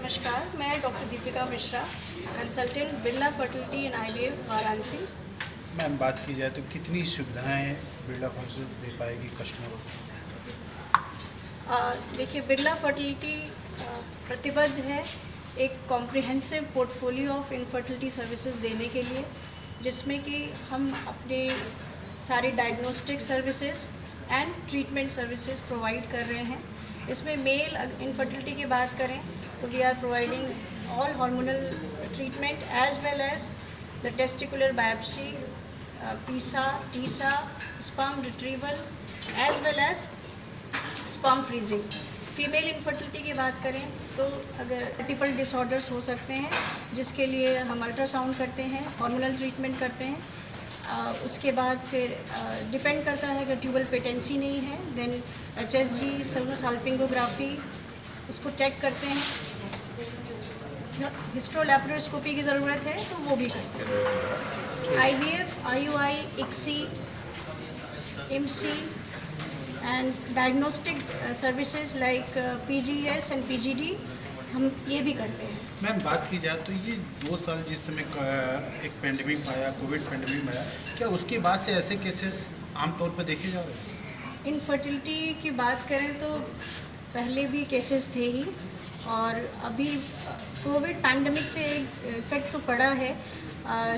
नमस्कार, मैं doctor Deepika Mishra, consultant Birla fertility and IVF Varanasi. Ma'am, बात की जाए तो कितनी सुविधाएं बिरला फर्टिलिटी दे पाएगी कस्टमरों को? देखिए, बिरला फर्टिलिटी प्रतिबद्ध है एक comprehensive portfolio of infertility services देने के लिए, जिसमें कि हम अपने सारी diagnostic services and treatment services provide कर रहे हैं। इसमें मेल इनफर्टिलिटी की बात करें तो we are providing all hormonal treatment as well as the testicular biopsy, PESA, TESA, sperm retrieval as well as sperm freezing. Female infertility की बात करें तो अगर मल्टीपल डिसऑर्डर्स हो सकते हैं, जिसके लिए हम अल्ट्रासाउंड करते हैं, हार्मोनल ट्रीटमेंट करते हैं। उसके बाद फिर डिपेंड करता है अगर ट्यूबल पेटेंसी नहीं है देन HSG साल्पिंगोग्राफी उसको चेक करते हैं। हिस्ट्रोलैप्रोस्कोपी की ज़रूरत है तो वो भी करते हैं। IVF, IUI, ICSI, IMSI and diagnostic services like PGS and PGD हम ये भी करते हैं। मैम, बात की जाए तो ये 2 साल जिस समय एक पेंडेमिक आया, कोविड पेंडेमिक आया, क्या उसके बाद से ऐसे केसेस आमतौर पर देखे जा रहे हैं? इनफर्टिलिटी की बात करें तो पहले भी केसेस थे ही, और अभी कोविड पैंडमिक से एक इफेक्ट तो पड़ा है।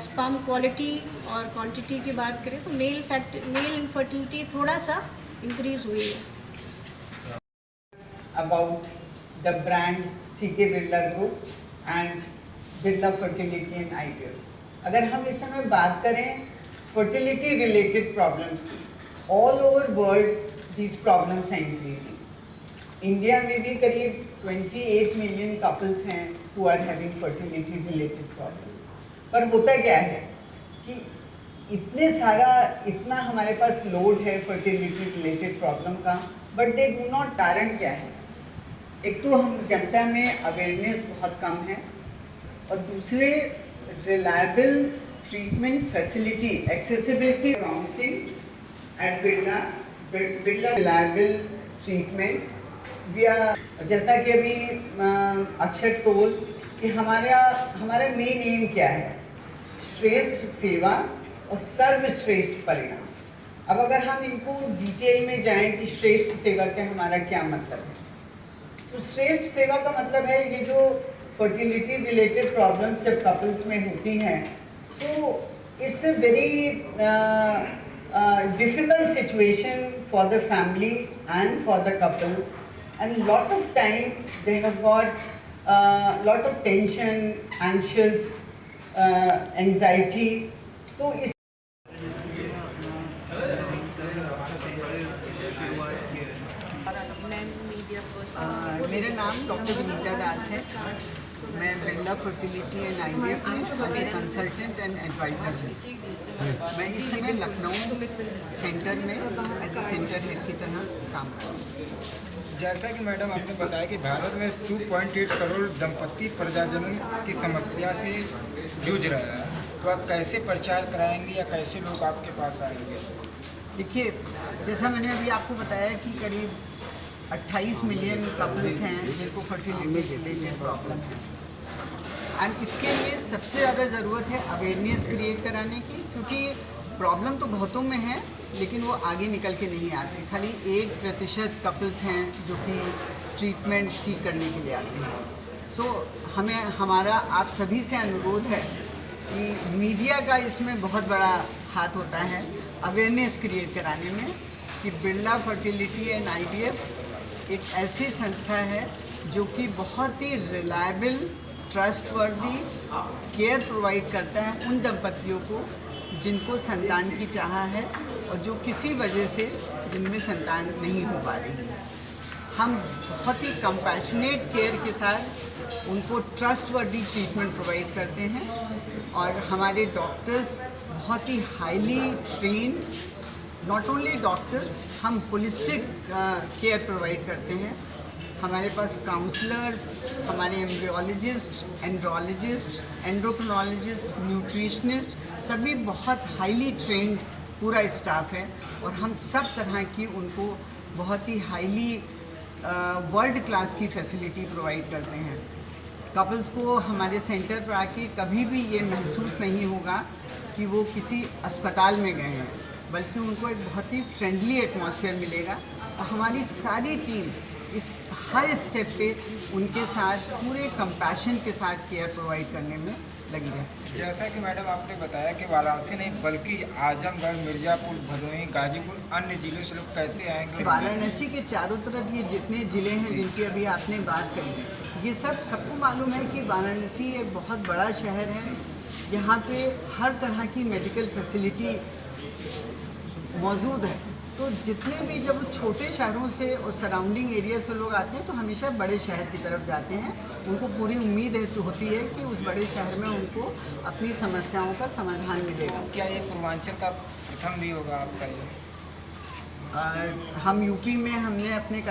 स्पर्म क्वालिटी और क्वांटिटी की बात करें तो मेल इनफर्टिलिटी थोड़ा सा इंक्रीज हुई है। About the brand CK Birla Group and Birla Fertility and IVF. अगर हम इस समय बात करें fertility related problems की, all over world these problems are increasing. India में भी करीब 28 million couples हैं who are having fertility related problems. पर होता क्या है कि इतना हमारे पास लोड है फर्टिलिटी रिलेटेड प्रॉब्लम का, बट दे डू नॉट। कारण क्या है? एक तो हम जनता में अवेयरनेस बहुत कम है, और दूसरे reliable treatment facility accessibility promising at Birla reliable treatment we are. जैसा कि अभी अक्षर टोल कि हमारा मेन एम क्या है? श्रेष्ठ सेवा और सर्वश्रेष्ठ परिणाम। अब अगर हम इनको डिटेल में जाएं कि श्रेष्ठ सेवा से हमारा क्या मतलब है, तो श्रेष्ठ सेवा का मतलब है ये जो फर्टिलिटी रिलेटेड प्रॉब्लम्स जब कपल्स में होती हैं, so it's a very difficult situation for the family and for the couple, and lot of time they have got lot of tension, anxious, anxiety. तो इस मेरा नाम डॉक्टर विनीता दास है। मैं बिरला फर्टिलिटी एंड IVF में कंसल्टेंट एंड एडवाइज़र हूँ। मैं इस समय लखनऊ सेंटर में एज ए सेंटर हेड की तरह काम कर रहा हूँ। जैसा कि मैडम आपने बताया कि भारत में 2.8 करोड़ दंपति प्रजनन की समस्या से जूझ रहा है, तो आप कैसे प्रचार कराएंगे या कैसे लोग आपके पास आएंगे? देखिए, जैसा मैंने अभी आपको बताया कि करीब 28 मिलियन कपल्स हैं जिनको फर्टिलिटी रिलेटेड प्रॉब्लम है, एंड इसके लिए सबसे ज़्यादा ज़रूरत है अवेयरनेस क्रिएट कराने की, क्योंकि प्रॉब्लम तो बहुतों में है लेकिन वो आगे निकल के नहीं आते। खाली 1% कपल्स हैं जो कि ट्रीटमेंट सीख करने के लिए आते हैं। सो हमारा आप सभी से अनुरोध है कि मीडिया का इसमें बहुत बड़ा हाथ होता है अवेयरनेस क्रिएट कराने में, कि बिरला फर्टिलिटी एंड IVF एक ऐसी संस्था है जो कि बहुत ही रिलायबल, ट्रस्टवर्दी केयर प्रोवाइड करता है उन दंपतियों को जिनको संतान की चाह है और जो किसी वजह से जिनमें संतान नहीं हो पा रही है। हम बहुत ही कंपैशनेट केयर के साथ उनको ट्रस्टवर्दी ट्रीटमेंट प्रोवाइड करते हैं, और हमारे डॉक्टर्स बहुत ही highly trained, not only doctors, हम होलिस्टिक केयर प्रोवाइड करते हैं। हमारे पास काउंसलर्स, हमारे एम्ब्रियोलॉजिस्ट, एंड्रोलॉजिस्ट, एंडोक्रिनोलॉजिस्ट, न्यूट्रिशनिस्ट, सभी बहुत हाईली ट्रेन्ड पूरा स्टाफ है, और हम सब तरह की उनको बहुत ही हाईली वर्ल्ड क्लास की फैसिलिटी प्रोवाइड करते हैं। कपल्स को हमारे सेंटर पर आके कभी भी ये महसूस नहीं होगा कि वो किसी अस्पताल में गए हैं, बल्कि उनको एक बहुत ही फ्रेंडली एटमॉस्फेयर मिलेगा। और हमारी सारी टीम इस हर स्टेप पे उनके साथ पूरे कंपैशन के साथ केयर प्रोवाइड करने में लगी है। जैसा कि मैडम आपने बताया कि वाराणसी नहीं बल्कि आजमगढ़, मिर्ज़ापुर, भदोही, गाजीपुर, अन्य जिलों से लोग कैसे आएंगे? वाराणसी के चारों तरफ ये जितने ज़िले हैं जिनकी अभी आपने बात करी, ये सबको मालूम है कि वाराणसी एक बहुत बड़ा शहर है। यहाँ पे हर तरह की मेडिकल फैसिलिटी मौजूद है। तो जितने भी जब छोटे शहरों से और सराउंडिंग एरिया से लोग आते हैं तो हमेशा बड़े शहर की तरफ जाते हैं। उनको पूरी उम्मीद होती है कि उस बड़े शहर में उनको अपनी समस्याओं का समाधान मिलेगा। क्या ये पूर्वांचल का प्रथम भी होगा आपका ये? हम यूपी में हमने अपने